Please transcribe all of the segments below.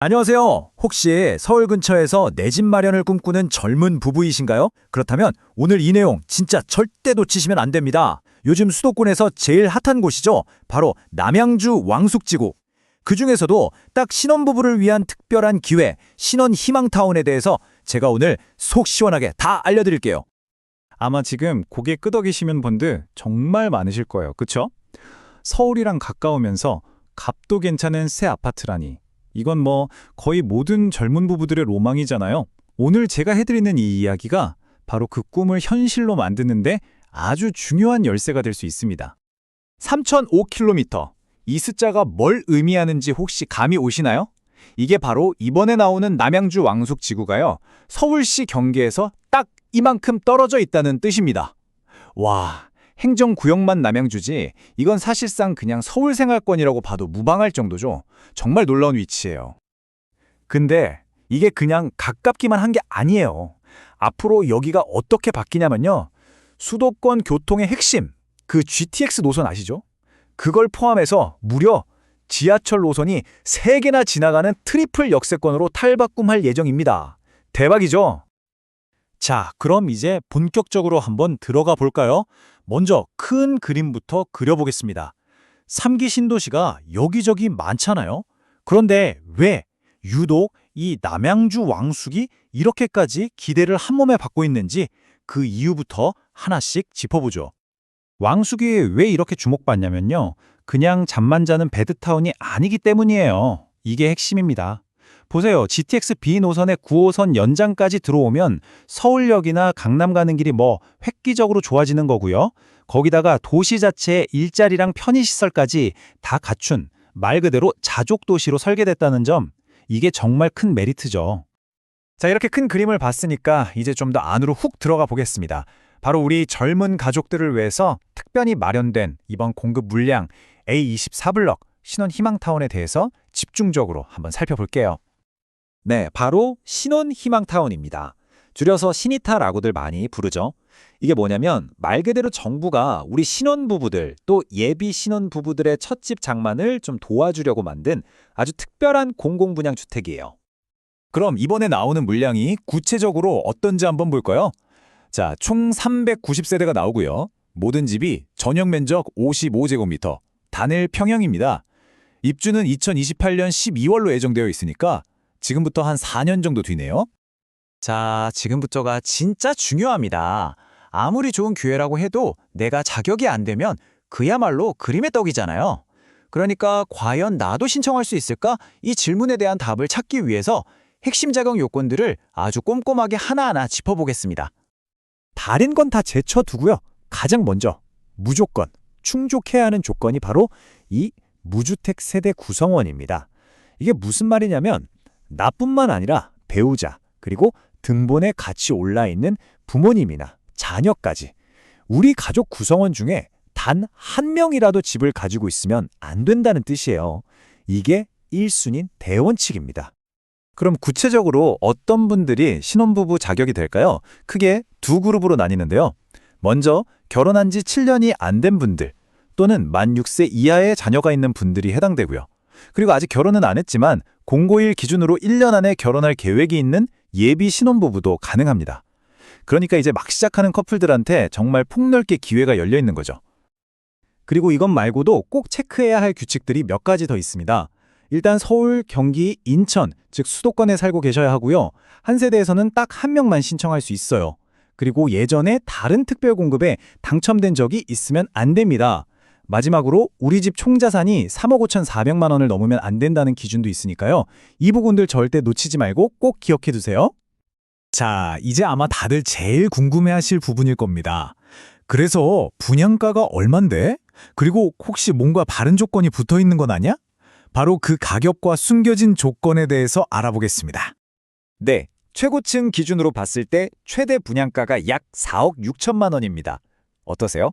안녕하세요. 혹시 서울 근처에서 내 집 마련을 꿈꾸는 젊은 부부이신가요? 그렇다면 오늘 이 내용 진짜 절대 놓치시면 안 됩니다. 요즘 수도권에서 제일 핫한 곳이죠. 바로 남양주 왕숙지구. 그중에서도 딱 신혼부부를 위한 특별한 기회, 신혼희망타운에 대해서 제가 오늘 속 시원하게 다 알려드릴게요. 아마 지금 고개 끄덕이시는 분들 정말 많으실 거예요. 그쵸? 서울이랑 가까우면서 값도 괜찮은 새 아파트라니. 이건 거의 모든 젊은 부부들의 로망이잖아요. 오늘 제가 해드리는 이 이야기가 바로 그 꿈을 현실로 만드는데 아주 중요한 열쇠가 될 수 있습니다. 3005km. 이 숫자가 뭘 의미하는지 혹시 감이 오시나요? 이게 바로 이번에 나오는 남양주 왕숙지구가요. 서울시 경계에서 딱 이만큼 떨어져 있다는 뜻입니다. 와, 행정구역만 남양주지 이건 사실상 그냥 서울 생활권이라고 봐도 무방할 정도죠. 정말 놀라운 위치예요. 근데 이게 그냥 가깝기만 한 게 아니에요. 앞으로 여기가 어떻게 바뀌냐면요. 수도권 교통의 핵심, 그 GTX 노선 아시죠? 그걸 포함해서 무려 지하철 노선이 3개나 지나가는 트리플 역세권으로 탈바꿈할 예정입니다. 대박이죠? 자, 그럼 이제 본격적으로 한번 들어가 볼까요? 먼저 큰 그림부터 그려보겠습니다. 3기 신도시가 여기저기 많잖아요. 그런데 왜 유독 이 남양주 왕숙이 이렇게까지 기대를 한몸에 받고 있는지 그 이유부터 하나씩 짚어보죠. 왕숙이 왜 이렇게 주목받냐면요. 그냥 잠만 자는 베드타운이 아니기 때문이에요. 이게 핵심입니다. 보세요. GTX B 노선의 9호선 연장까지 들어오면 서울역이나 강남 가는 길이 획기적으로 좋아지는 거고요. 거기다가 도시 자체의 일자리랑 편의시설까지 다 갖춘 말 그대로 자족 도시로 설계됐다는 점, 이게 정말 큰 메리트죠. 자, 이렇게 큰 그림을 봤으니까 이제 좀 더 안으로 훅 들어가 보겠습니다. 바로 우리 젊은 가족들을 위해서 특별히 마련된 이번 공급 물량 A24블럭 신혼희망타운에 대해서 집중적으로 한번 살펴볼게요. 네, 바로 신혼희망타운입니다. 줄여서 신희타라고들 많이 부르죠. 이게 뭐냐면 말 그대로 정부가 우리 신혼부부들 또 예비 신혼부부들의 첫집 장만을 좀 도와주려고 만든 아주 특별한 공공분양주택이에요. 그럼 이번에 나오는 물량이 구체적으로 어떤지 한번 볼까요? 자, 총 390세대가 나오고요. 모든 집이 전용 면적 55제곱미터, 단일 평형입니다. 입주는 2028년 12월로 예정되어 있으니까 지금부터 한 4년 정도 뒤네요. 자, 지금부터가 진짜 중요합니다. 아무리 좋은 기회라고 해도 내가 자격이 안 되면 그야말로 그림의 떡이잖아요. 그러니까 과연 나도 신청할 수 있을까? 이 질문에 대한 답을 찾기 위해서 핵심 자격 요건들을 아주 꼼꼼하게 하나하나 짚어보겠습니다. 다른 건 다 제쳐두고요. 가장 먼저 무조건 충족해야 하는 조건이 바로 이 무주택 세대 구성원입니다. 이게 무슨 말이냐면 나뿐만 아니라 배우자, 그리고 등본에 같이 올라있는 부모님이나 자녀까지 우리 가족 구성원 중에 단 한 명이라도 집을 가지고 있으면 안 된다는 뜻이에요. 이게 1순위인 대원칙입니다. 그럼 구체적으로 어떤 분들이 신혼부부 자격이 될까요? 크게 두 그룹으로 나뉘는데요. 먼저 결혼한 지 7년이 안 된 분들 또는 만 6세 이하의 자녀가 있는 분들이 해당되고요. 그리고 아직 결혼은 안 했지만 공고일 기준으로 1년 안에 결혼할 계획이 있는 예비 신혼부부도 가능합니다. 그러니까 이제 막 시작하는 커플들한테 정말 폭넓게 기회가 열려 있는 거죠. 그리고 이것 말고도 꼭 체크해야 할 규칙들이 몇 가지 더 있습니다. 일단 서울, 경기, 인천, 즉 수도권에 살고 계셔야 하고요. 한 세대에서는 딱 한 명만 신청할 수 있어요. 그리고 예전에 다른 특별 공급에 당첨된 적이 있으면 안 됩니다. 마지막으로 우리 집 총자산이 3억 5,400만 원을 넘으면 안 된다는 기준도 있으니까요. 이 부분들 절대 놓치지 말고 꼭 기억해 두세요. 자, 이제 아마 다들 제일 궁금해하실 부분일 겁니다. 그래서 분양가가 얼만데? 그리고 혹시 뭔가 다른 조건이 붙어 있는 건 아니야? 바로 그 가격과 숨겨진 조건에 대해서 알아보겠습니다. 네, 최고층 기준으로 봤을 때 최대 분양가가 약 4억 6천만 원입니다. 어떠세요?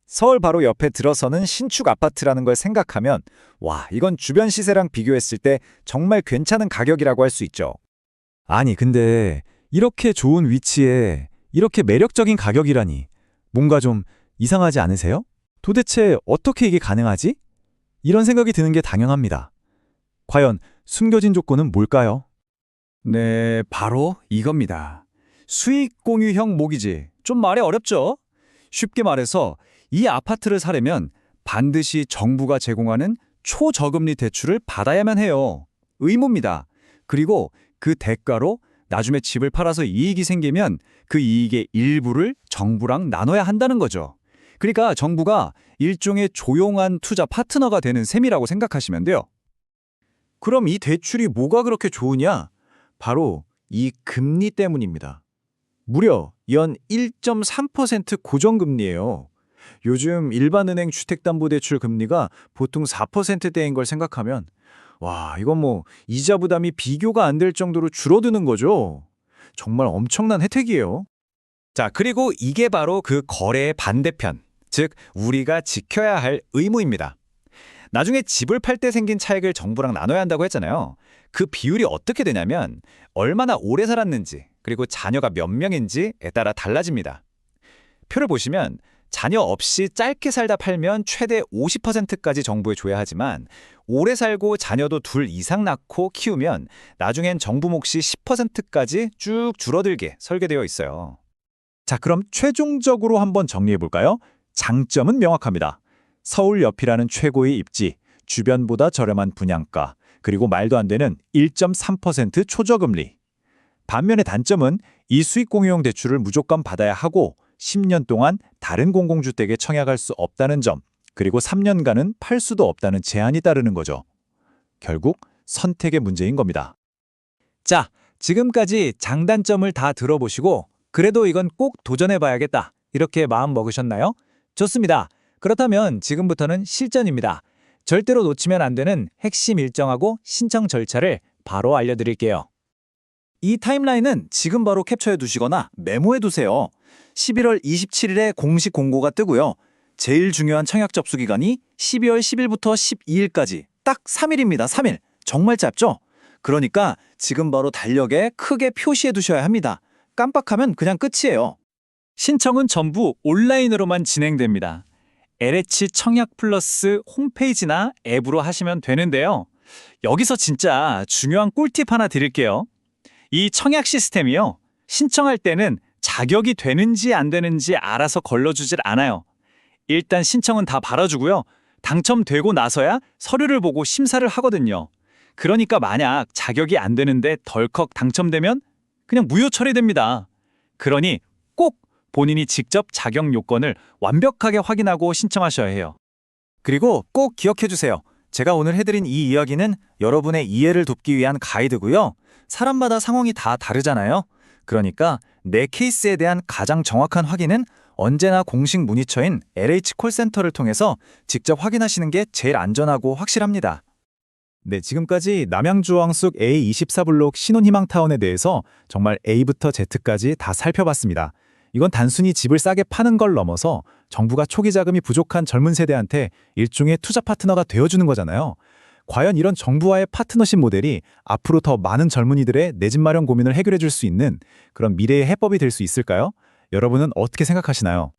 서울 바로 옆에 들어서는 신축 아파트라는 걸 생각하면 와, 이건 주변 시세랑 비교했을 때 정말 괜찮은 가격이라고 할 수 있죠. 아니, 근데 이렇게 좋은 위치에 이렇게 매력적인 가격이라니 뭔가 좀 이상하지 않으세요? 도대체 어떻게 이게 가능하지? 이런 생각이 드는 게 당연합니다. 과연 숨겨진 조건은 뭘까요? 네, 바로 이겁니다. 수익 공유형 모기지. 좀 말이 어렵죠? 쉽게 말해서 이 아파트를 사려면 반드시 정부가 제공하는 초저금리 대출을 받아야만 해요. 의무입니다. 그리고 그 대가로 나중에 집을 팔아서 이익이 생기면 그 이익의 일부를 정부랑 나눠야 한다는 거죠. 그러니까 정부가 일종의 조용한 투자 파트너가 되는 셈이라고 생각하시면 돼요. 그럼 이 대출이 뭐가 그렇게 좋으냐? 바로 이 금리 때문입니다. 무려 연 1.3% 고정금리예요. 요즘 일반은행 주택담보대출 금리가 보통 4%대인 걸 생각하면 와, 이건 뭐 이자 부담이 비교가 안 될 정도로 줄어드는 거죠. 정말 엄청난 혜택이에요. 자, 그리고 이게 바로 그 거래의 반대편, 즉 우리가 지켜야 할 의무입니다. 나중에 집을 팔 때 생긴 차익을 정부랑 나눠야 한다고 했잖아요. 그 비율이 어떻게 되냐면 얼마나 오래 살았는지 그리고 자녀가 몇 명인지에 따라 달라집니다. 표를 보시면 자녀 없이 짧게 살다 팔면 최대 50%까지 정부에 줘야 하지만 오래 살고 자녀도 둘 이상 낳고 키우면 나중엔 정부 몫이 10%까지 쭉 줄어들게 설계되어 있어요. 자, 그럼 최종적으로 한번 정리해 볼까요? 장점은 명확합니다. 서울 옆이라는 최고의 입지, 주변보다 저렴한 분양가, 그리고 말도 안 되는 1.3% 초저금리. 반면에 단점은 이 수익공유형 대출을 무조건 받아야 하고 10년 동안 다른 공공주택에 청약할 수 없다는 점, 그리고 3년간은 팔 수도 없다는 제한이 따르는 거죠. 결국 선택의 문제인 겁니다. 자, 지금까지 장단점을 다 들어보시고 그래도 이건 꼭 도전해봐야겠다 이렇게 마음 먹으셨나요? 좋습니다. 그렇다면 지금부터는 실전입니다. 절대로 놓치면 안 되는 핵심 일정하고 신청 절차를 바로 알려드릴게요. 이 타임라인은 지금 바로 캡처해 두시거나 메모해 두세요. 11월 27일에 공식 공고가 뜨고요. 제일 중요한 청약 접수 기간이 12월 10일부터 12일까지 딱 3일입니다. 3일. 정말 짧죠? 그러니까 지금 바로 달력에 크게 표시해 두셔야 합니다. 깜빡하면 그냥 끝이에요. 신청은 전부 온라인으로만 진행됩니다. LH 청약 플러스 홈페이지나 앱으로 하시면 되는데요. 여기서 진짜 중요한 꿀팁 하나 드릴게요. 이 청약 시스템이요. 신청할 때는 자격이 되는지 안 되는지 알아서 걸러주질 않아요. 일단 신청은 다 받아주고요. 당첨되고 나서야 서류를 보고 심사를 하거든요. 그러니까 만약 자격이 안 되는데 덜컥 당첨되면 그냥 무효 처리됩니다. 그러니 꼭 본인이 직접 자격 요건을 완벽하게 확인하고 신청하셔야 해요. 그리고 꼭 기억해 주세요. 제가 오늘 해드린 이 이야기는 여러분의 이해를 돕기 위한 가이드고요. 사람마다 상황이 다 다르잖아요. 그러니까 내 케이스에 대한 가장 정확한 확인은 언제나 공식 문의처인 LH 콜센터를 통해서 직접 확인하시는 게 제일 안전하고 확실합니다. 네, 지금까지 남양주왕숙 A24블록 신혼희망타운에 대해서 정말 A부터 Z까지 다 살펴봤습니다. 이건 단순히 집을 싸게 파는 걸 넘어서 정부가 초기 자금이 부족한 젊은 세대한테 일종의 투자 파트너가 되어주는 거잖아요. 과연 이런 정부와의 파트너십 모델이 앞으로 더 많은 젊은이들의 내 집 마련 고민을 해결해 줄 수 있는 그런 미래의 해법이 될 수 있을까요? 여러분은 어떻게 생각하시나요?